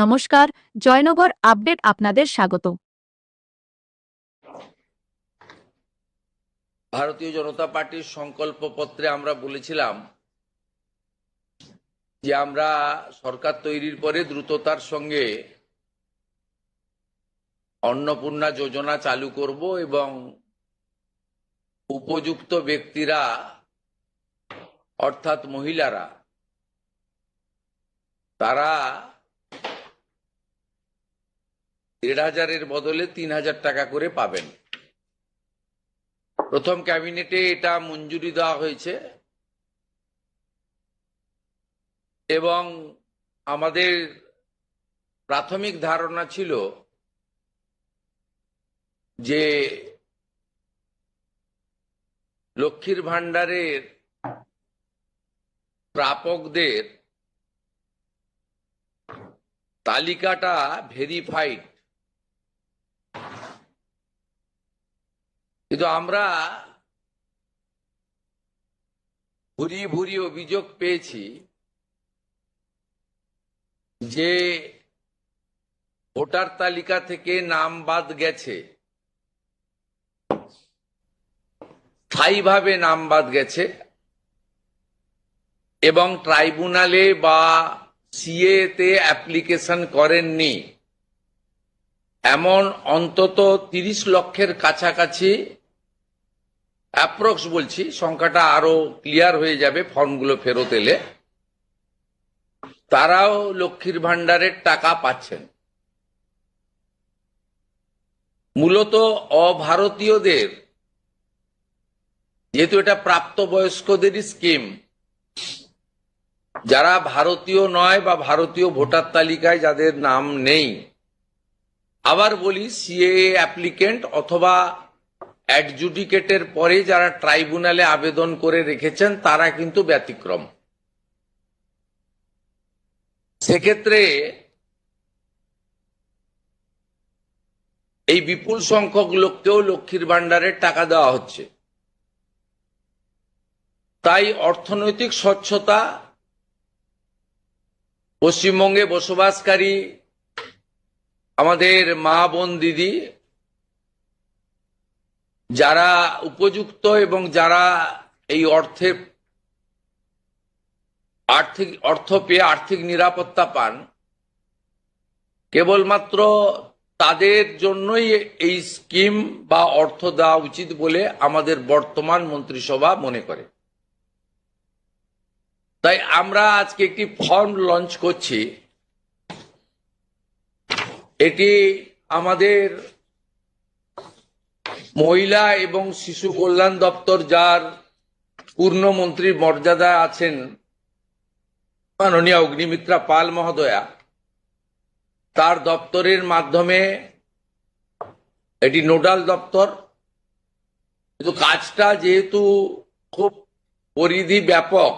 নমস্কার, জয়নগর আপডেট আপনাদের স্বাগত। ভারতীয় জনতা পার্টির সংকল্পপত্রে আমরা বলেছিলাম যে আমরা সরকার তৈরির পরে দ্রুততার সঙ্গে অন্নপূর্ণা যোজনা চালু করব এবং উপযুক্ত ব্যক্তিরা অর্থাৎ মহিলারা তারা ১,৫০০-এর বদলে ৩,০০০ টাকা করে পাবেন। প্রথম ক্যাবিনেটে এটা মঞ্জুরি দেওয়া হয়েছে এবং আমাদের প্রাথমিক ধারণা ছিল যে লক্ষ্মীর ভাণ্ডারের প্রাপকদের তালিকাটা ভেরিফাইড, কিন্তু আমরা ভুরি ভুরি অভিযোগ পেয়েছি যে ভোটার তালিকা থেকে নাম বাদ গেছে, স্থায়ীভাবে নাম বাদ গেছে এবং ট্রাইব্যুনালে বা সিএ তে অ্যাপ্লিকেশন করেননি এমন অন্তত ৩০ লক্ষের কাছাকাছি, অ্যাপ্রক্স বলছি, সংখ্যাটা আরো ক্লিয়ার হয়ে যাবে ফর্মগুলো ফেরত এলে, তারাও লক্ষ্মীর ভাণ্ডারের টাকা পাচ্ছেন। মূলত অভারতীয়দের, যেহেতু এটা প্রাপ্তবয়স্কদেরই স্কিম, যারা ভারতীয় নয় বা ভারতীয় ভোটার তালিকায় যাদের নাম নেই, আবার বলি সিএ অ্যাপ্লিকেন্ট অথবা অ্যাডজুডিকেটের পরে যারা ট্রাইব্যুনালে আবেদন করে রেখেছেন তারা কিন্তু ব্যতিক্রম। সেক্ষেত্রে এই বিপুল সংখ্যক লোককেও লক্ষ্মীর ভাণ্ডারের টাকা দেওয়া হচ্ছে। তাই অর্থনৈতিক স্বচ্ছতা, পশ্চিমবঙ্গে বসবাসকারী আমাদের মা বোন দিদি যারা উপযুক্ত এবং যারা এই অর্থ পেয়ে আর্থিক নিরাপত্তা পান, কেবলমাত্র তাদের জন্যই এই স্কিম বা অর্থ দেওয়া উচিত বলে আমাদের বর্তমান মন্ত্রিসভা মনে করে। তাই আমরা আজকে একটি ফর্ম লঞ্চ করছি। এটি আমাদের মহিলা এবং শিশু কল্যাণ দপ্তর, যার পূর্ণমন্ত্রীর মর্যাদায় আছেন মাননীয় অগ্নিমিত্রা পাল মহোদয়া, তার দপ্তরের মাধ্যমে, এটি নোডাল দপ্তর, কিন্তু কাজটা যেহেতু খুব পরিধি ব্যাপক,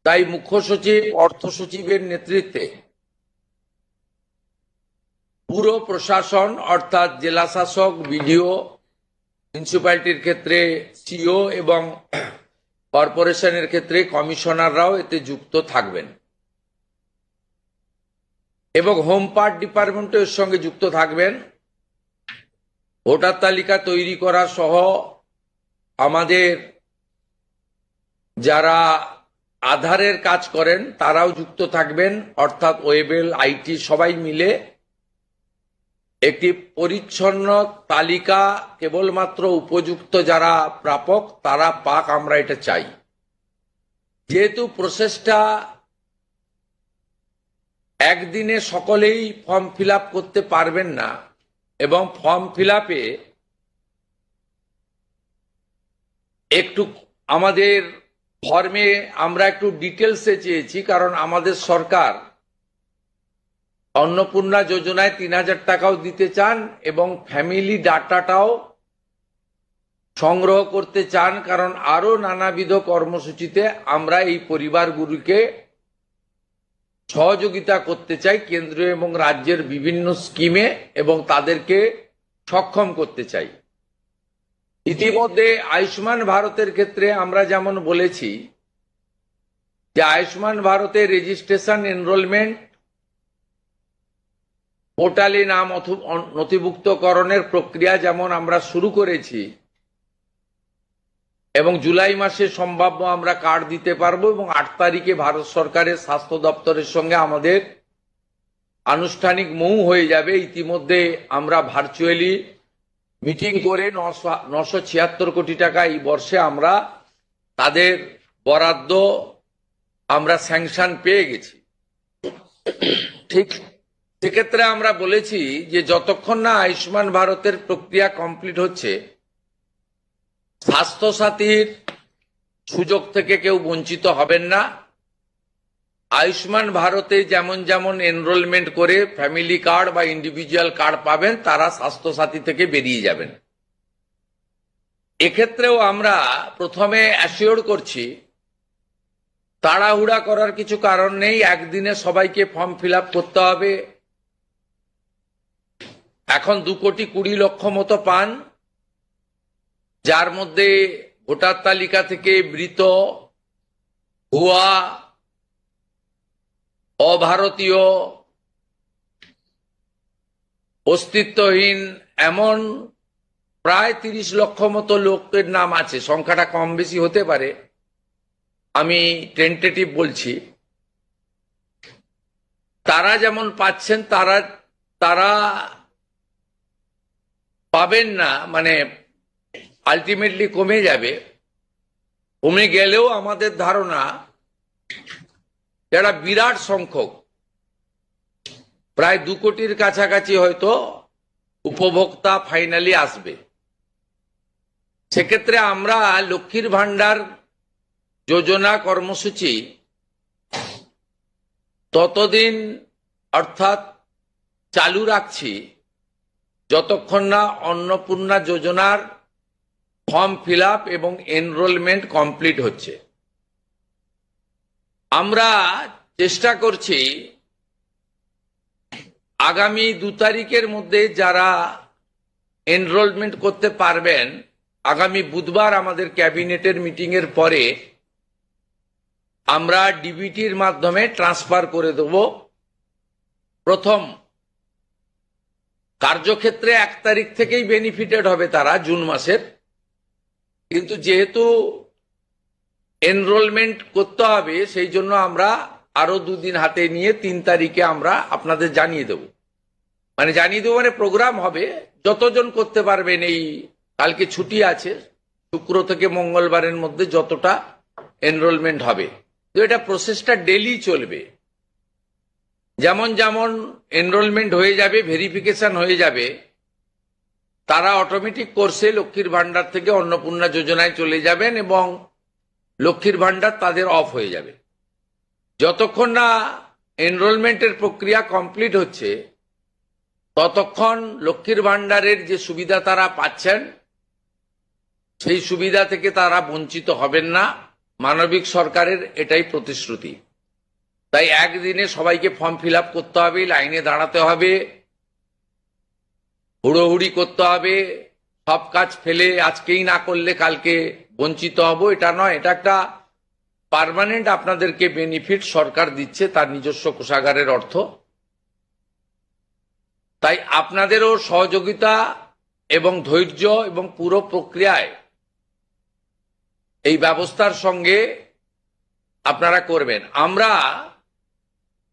তাই মুখ্য সচিব, অর্থ সচিবের নেতৃত্বে পুরো প্রশাসন অর্থাৎ জেলা শাসক, বিডিও, মিউনিসিপ্যালিটির ক্ষেত্রে সিও এবং কর্পোরেশনের ক্ষেত্রে কমিশনাররাও এতে যুক্ত থাকবেন এবং হোম পার্ট ডিপার্টমেন্টও এর সঙ্গে যুক্ত থাকবেন। ভোটার তালিকা তৈরি করা সহ আমাদের যারা আধারের কাজ করেন তারাও যুক্ত থাকবেন, অর্থাৎ ওয়েবেল, আইটি সবাই মিলে একটি পরিচ্ছন্ন তালিকা কেবলমাত্র উপযুক্ত যারা প্রাপক তারা পাক, আমরা এটা চাই। যেহেতু প্রসেসটা একদিনে সকলেই ফর্ম ফিল আপ করতে পারবেন না এবং ফর্ম ফিল আপে একটু আমাদের ফর্মে আমরা একটু ডিটেলসে চেয়েছি, কারণ আমাদের সরকার অন্নপূর্ণা যোজনায় ৩,০০০ টাকাও দিতে চান এবং ফ্যামিলি ডাটাটাও সংগ্রহ করতে চান, কারণ আরো নানাবিধ কর্মসূচিতে আমরা এই পরিবারগুলিকে সহযোগিতা করতে চাই কেন্দ্রীয় এবং রাজ্যের বিভিন্ন স্কিমে এবং তাদেরকে সক্ষম করতে চাই। ইতিমধ্যে আয়ুষ্মান ভারতের ক্ষেত্রে আমরা যেমন বলেছি যে আয়ুষ্মান ভারতের রেজিস্ট্রেশন, এনরোলমেন্ট পোর্টালে নাম নথিভুক্তকরণের প্রক্রিয়া যেমন আমরা শুরু করেছি এবং জুলাই মাসে সম্ভাব্য আমরা কার্ড দিতে পারবো এবং 8 তারিখে ভারত সরকারের স্বাস্থ্য দপ্তরের সঙ্গে আমাদের আনুষ্ঠানিক মৌ হয়ে যাবে। ইতিমধ্যে আমরা ভার্চুয়ালি মিটিং করে 976 কোটি টাকা এই বর্ষে আমরা তাদের বরাদ্দ আমরা স্যাংশন পেয়ে গেছি। ঠিক সেক্ষেত্রে আমরা বলেছি যে যতক্ষণ না আয়ুষ্মান ভারতের প্রক্রিয়া কমপ্লিট হচ্ছে, স্বাস্থ্যসাথীর সুযোগ থেকে কেউ বঞ্চিত হবেন না। আয়ুষ্মান ভারতে যেমন যেমন এনরোলমেন্ট করে ফ্যামিলি কার্ড বা ইন্ডিভিজুয়াল কার্ড পাবেন, তারা স্বাস্থ্যসাথী থেকে বেরিয়ে যাবেন। এক্ষেত্রেও আমরা প্রথমে অ্যাসিওর করছি তাড়াহুড়া করার কিছু কারণ নেই। একদিনে সবাইকে ফর্ম ফিল আপ করতে হবে। এখন 2,20,00,000 মতো পান, যার মধ্যে ভোটার তালিকা থেকে মৃত, ভুয়া, অভারতীয়, অস্তিত্বহীন এমন প্রায় 30 লক্ষ মতো লোকের নাম আছে। সংখ্যাটা কম বেশি হতে পারে, আমি টেন্টেটিভ বলছি। তারা যেমন পাচ্ছেন তারা পাবেন না, মানে আলটিমেটলি কমে যাবে। কমে গেলেও আমাদের ধারণা যারা বিরাট সংখ্যক, প্রায় 2 কোটির কাছাকাছি হয়তো উপভোক্তা ফাইনালি আসবে। সেক্ষেত্রে আমরা লক্ষ্মীর ভান্ডার যোজনা কর্মসূচি ততদিন অর্থাৎ চালু রাখছি যতক্ষণ না অন্নপূর্ণা যোজনার ফর্ম ফিল আপ এবং এনরোলমেন্ট কমপ্লিট হচ্ছে। আমরা চেষ্টা করছি আগামী 2 তারিখের মধ্যে যারা এনরোলমেন্ট করতে পারবেন, আগামী বুধবার আমাদের ক্যাবিনেটের মিটিং এর পরে আমরা ডিবিটির মাধ্যমে ট্রান্সফার করে দেব। প্রথম কার্যক্ষেত্রে 1 তারিখ থেকেই বেনিফিটেড হবে তারা, জুন মাসের। কিন্তু যেহেতু এনরোলমেন্ট করতে হবে, সেই জন্য আমরা আরো 2 দিন হাতে নিয়ে 3 তারিখে আমরা আপনাদের জানিয়ে দেব। মানে প্রোগ্রাম হবে, যতজন করতে পারবেন। এই কালকে ছুটি আছে, শুক্র থেকে মঙ্গলবারের মধ্যে যতটা এনরোলমেন্ট হবে। তো এটা প্রসেসটা ডেলি চলবে। যেমন যেমন এনরোলমেন্ট হয়ে যাবে, ভেরিফিকেশন হয়ে যাবে, তারা অটোমেটিক কোর্সে লক্ষ্মীর ভান্ডার থেকে অন্নপূর্ণা যোজনায় চলে যাবেন এবং লক্ষ্মীর ভান্ডার তাদের অফ হয়ে যাবে। যতক্ষণ না এনরোলমেন্টের প্রক্রিয়া কমপ্লিট হচ্ছে, ততক্ষণ লক্ষ্মীর ভান্ডারের যে সুবিধা তারা পাচ্ছেন, সেই সুবিধা থেকে তারা বঞ্চিত হবেন না। মানবিক সরকারের এটাই প্রতিশ্রুতি। তাই একদিনে সবাইকে ফর্ম ফিল আপ করতে হবে, লাইনে দাঁড়াতে হবে, হুড়োহুড়ি করতে হবে, সব কাজ ফেলে আজকেই না করলে কালকে বঞ্চিত হব, এটা নয়। এটা একটা পার্মানেন্ট আপনাদেরকে বেনিফিট সরকার দিচ্ছে তার নিজস্ব কোষাগারের অর্থ। তাই আপনাদেরও সহযোগিতা এবং ধৈর্য এবং পুরো প্রক্রিয়ায় এই ব্যবস্থার সঙ্গে আপনারা করবেন। আমরা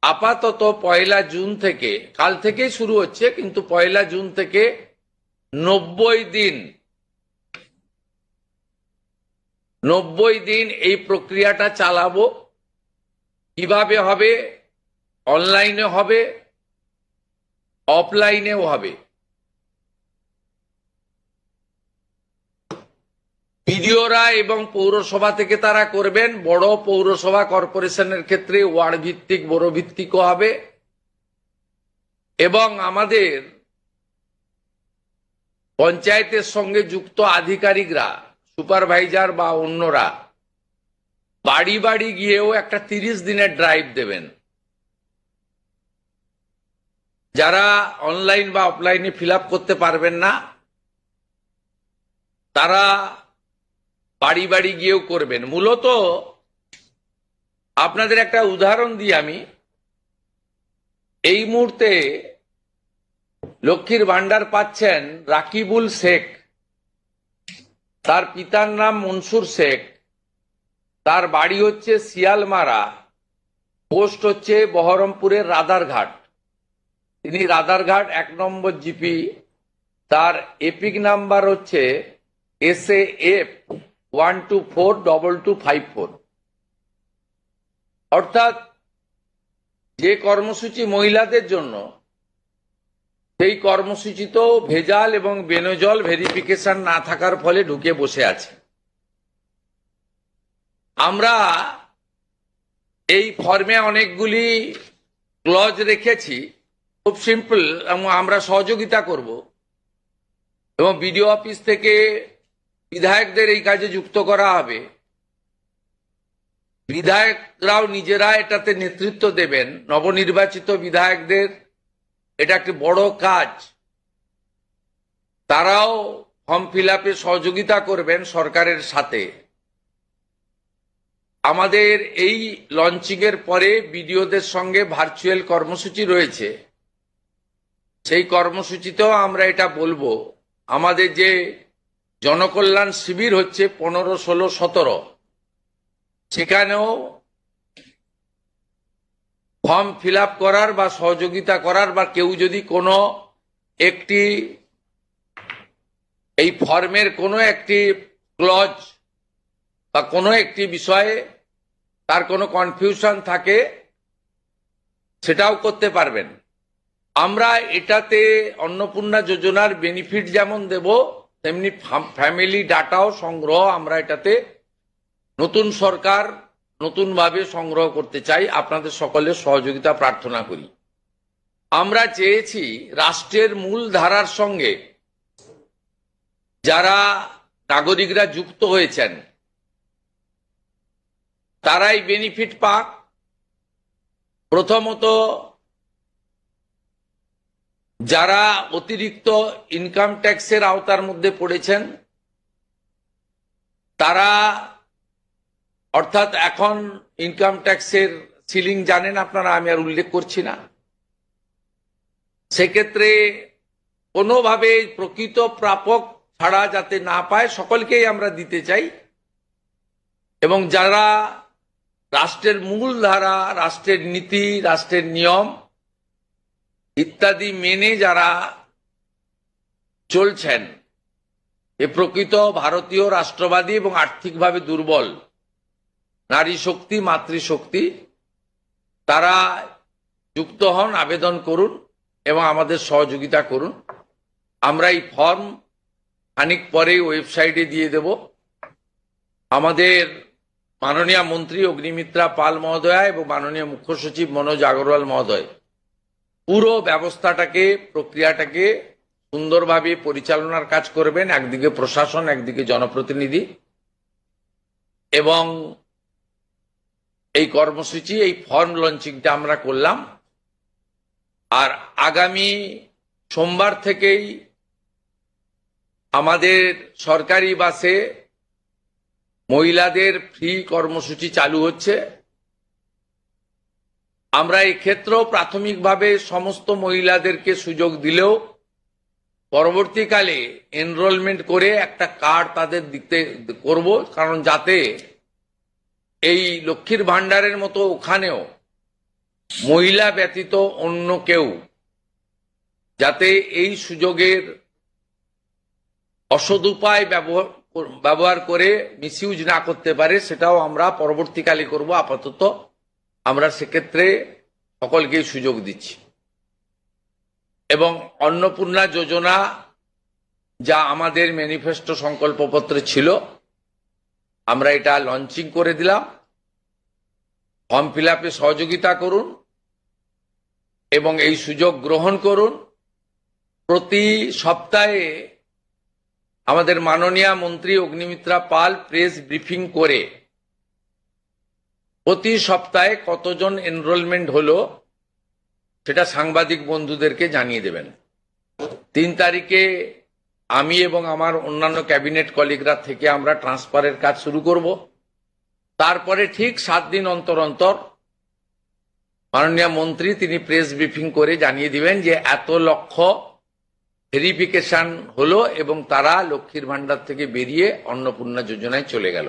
আপাতত 1 জুন থেকে, কাল থেকেই শুরু হচ্ছে, কিন্তু 1 জুন থেকে 90 দিন এই প্রক্রিয়াটা চালাবো। কিভাবে হবে? অনলাইনে হবে, অফলাইনেও হবে। বিডিওরা এবং পৌরসভা থেকে তারা করবেন। বড় পৌরসভা কর্পোরেশনের ক্ষেত্রে ওয়ার্ড ভিত্তিক, বড় ভিত্তিকও হবে। এবং আমাদের পঞ্চায়েতের সঙ্গে যুক্ত আধিকারিকরা, সুপারভাইজার বা অন্যরা বাড়ি বাড়ি গিয়েও একটা 30 দিনের ড্রাইভ দেবেন। যারা অনলাইন বা অফলাইনে ফিল আপ করতে পারবেন না, তারা বাড়ি বাড়ি গিয়েও করবেন। মূলত আপনাদের একটা উদাহরণ দিই আমি। এই মুহূর্তে লক্ষ্মীর ভান্ডার পাচ্ছেন রাকিবুল শেখ, তার পিতার নাম মনসুর শেখ, তার বাড়ি হচ্ছে শিয়ালমারা, পোস্ট হচ্ছে বহরমপুরের রাদারঘাট। তিনি রাদারঘাট 1 নম্বর জিপি, তার এপিক নাম্বার হচ্ছে SAF 1242254। অর্থাৎ যে কর্মসূচি মহিলাদের জন্য, সেই কর্মসূচিতেও ভেজাল এবং বেনজল ভেরিফিকেশন না থাকার ফলে ঢুকে বসে আছে। আমরা এই ফর্মে অনেকগুলি ক্লজ রেখেছি, খুব সিম্পল, এবং আমরা সহযোগিতা করব এবং বিডিও অফিস থেকে বিধায়কদের এই কাজে যুক্ত করা হবে। বিধায়করাও নিজেরা এটাতে নেতৃত্ব দেবেন, নবনির্বাচিত বিধায়কদের এটা একটি বড় কাজ। তারাও ফর্ম ফিল আপে সহযোগিতা করবেন সরকারের সাথে। আমাদের এই লঞ্চিং এর পরে বিডিওদের সঙ্গে ভার্চুয়াল কর্মসূচি রয়েছে, সেই কর্মসূচিতেও আমরা এটা বলবো। আমাদের যে জনকল্যাণ শিবির হচ্ছে 15, 16, 17, সেখানেও ফর্ম ফিল আপ করার বা সহযোগিতা করার, বা কেউ যদি কোনো একটি এই ফর্মের কোনো একটি ক্লজ বা কোনো একটি বিষয়ে তার কোনো কনফিউশন থাকে, সেটাও করতে পারবেন। আমরা এটাতে অন্নপূর্ণা যোজনার বেনিফিট যেমন দেব, তেমনি ফ্যামিলি ডাটাও সংগ্রহ আমরা এটাতে নতুন সরকার নতুনভাবে সংগ্রহ করতে চাই। আপনাদের সকলের সহযোগিতা প্রার্থনা করি। আমরা চেয়েছি রাষ্ট্রের মূল ধারার সঙ্গে যারা নাগরিকরা যুক্ত হয়েছেন তারাই বেনিফিট পাক। প্রথমত, যারা অতিরিক্ত ইনকাম ট্যাক্সের আওতার মধ্যে পড়েছেন তারা, অর্থাৎ এখন ইনকাম ট্যাক্সের সিলিং জানেন আপনারা, আমি আর উল্লেখ করছি না। সেক্ষেত্রে কোনোভাবে প্রকৃত প্রাপক ছাড়া যাতে না পায়, সকলকেই আমরা দিতে চাই। এবং যারা রাষ্ট্রের মূল ধারা, রাষ্ট্রের নীতি, রাষ্ট্রের নিয়ম ইত্যাদি মেনে যারা চলছেন, এ প্রকৃত ভারতীয় রাষ্ট্রবাদী এবং আর্থিকভাবে দুর্বল নারী শক্তি, মাতৃশক্তি, তারা যুক্ত হন, আবেদন করুন এবং আমাদের সহযোগিতা করুন। আমরা এই ফর্ম খানিক পরেই ওয়েবসাইটে দিয়ে দেব। আমাদের মাননীয় মন্ত্রী অগ্নিমিত্রা পাল মহোদয়া এবং মাননীয় মুখ্য সচিব মনোজ আগরওয়াল মহোদয় পুরো ব্যবস্থাটাকে, প্রক্রিয়াটাকে সুন্দরভাবে পরিচালনার কাজ করবেন। একদিকে প্রশাসন, একদিকে জনপ্রতিনিধি। এবং এই কর্মসূচি, এই ফর্ম লঞ্চিংটা আমরা করলাম। আর আগামী সোমবার থেকেই আমাদের সরকারি বাসে মহিলাদের ফ্রি কর্মসূচি চালু হচ্ছে। আমরা এই ক্ষেত্রেও প্রাথমিকভাবে সমস্ত মহিলাদেরকে সুযোগ দিলেও পরবর্তীকালে এনরোলমেন্ট করে একটা কার্ড তাদের দিতে করব, কারণ যাতে এই লক্ষ্মীর ভান্ডারের মতো ওখানেও মহিলা ব্যতীত অন্য কেউ যাতে এই সুযোগের অসদুপায় ব্যবহার করে মিসইউজ না করতে পারে, সেটাও আমরা পরবর্তীকালে করব। আপাতত আমরা সেক্ষেত্রে সকলকেই সুযোগ দিচ্ছি। এবং অন্নপূর্ণা যোজনা যা আমাদের ম্যানিফেস্টো সংকল্পপত্রে ছিল, আমরা এটা লঞ্চিং করে দিলাম। ফর্ম ফিল আপে সহযোগিতা করুন এবং এই সুযোগ গ্রহণ করুন। প্রতি সপ্তাহে আমাদের মাননীয় মন্ত্রী অগ্নিমিত্রা পাল প্রেস ব্রিফিং করে প্রতি সপ্তাহে কতজন এনরোলমেন্ট হলো সেটা সাংবাদিক বন্ধুদেরকে জানিয়ে দেবেন। 3 তারিখে আমি এবং আমার অন্যান্য ক্যাবিনেট কলিগরা থেকে আমরা ট্রান্সফারের কাজ শুরু করব। তারপরে ঠিক 7 দিন অন্তর অন্তর মাননীয় মন্ত্রী তিনি প্রেস ব্রিফিং করে জানিয়ে দিবেন যে এত লক্ষ ভেরিফিকেশন হলো এবং তারা লক্ষ্মীর ভান্ডার থেকে বেরিয়ে অন্নপূর্ণা যোজনায় চলে গেল।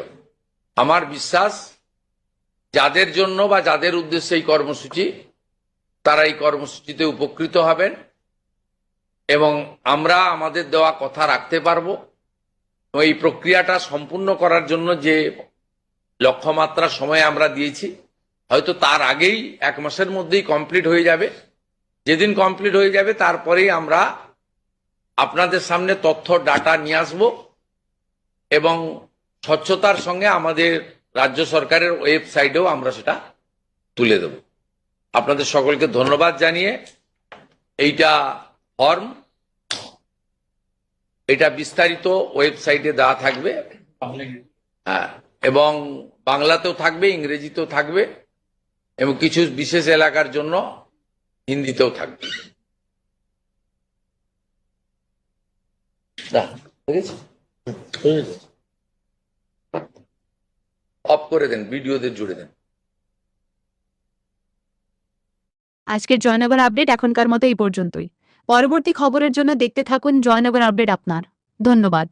আমার বিশ্বাস যাদের জন্য বা যাদের উদ্দেশ্যে এই কর্মসূচি, তারা এই কর্মসূচিতে উপকৃত হবেন এবং আমরা আমাদের দেওয়া কথা রাখতে পারবো। এই প্রক্রিয়াটা সম্পূর্ণ করার জন্য যে লক্ষ্যমাত্রা সময় আমরা দিয়েছি, হয়তো তার আগেই 1 মাসের মধ্যেই কমপ্লিট হয়ে যাবে। যেদিন কমপ্লিট হয়ে যাবে তারপরেই আমরা আপনাদের সামনে তথ্য ডাটা নিয়ে আসব এবং স্বচ্ছতার সঙ্গে আমাদের রাজ্য সরকারের ওয়েবসাইটেও আমরা সেটা তুলে দেব। আপনাদের সকলকে ধন্যবাদ জানিয়ে এইটা ফর্ম, এটা বিস্তারিত ওয়েবসাইটে দেওয়া থাকবে, হ্যাঁ, এবং বাংলাতেও থাকবে, ইংরেজিতেও থাকবে এবং কিছু বিশেষ এলাকার জন্য হিন্দিতেও থাকবে। অফ করে দেন, ভিডিওদের জুড়ে দেন। আজকের জয়নগর আপডেট এখনকার মতো এই পর্যন্তই। পরবর্তী খবরের জন্য দেখতে থাকুন জয়নগর আপডেট আপনার। ধন্যবাদ।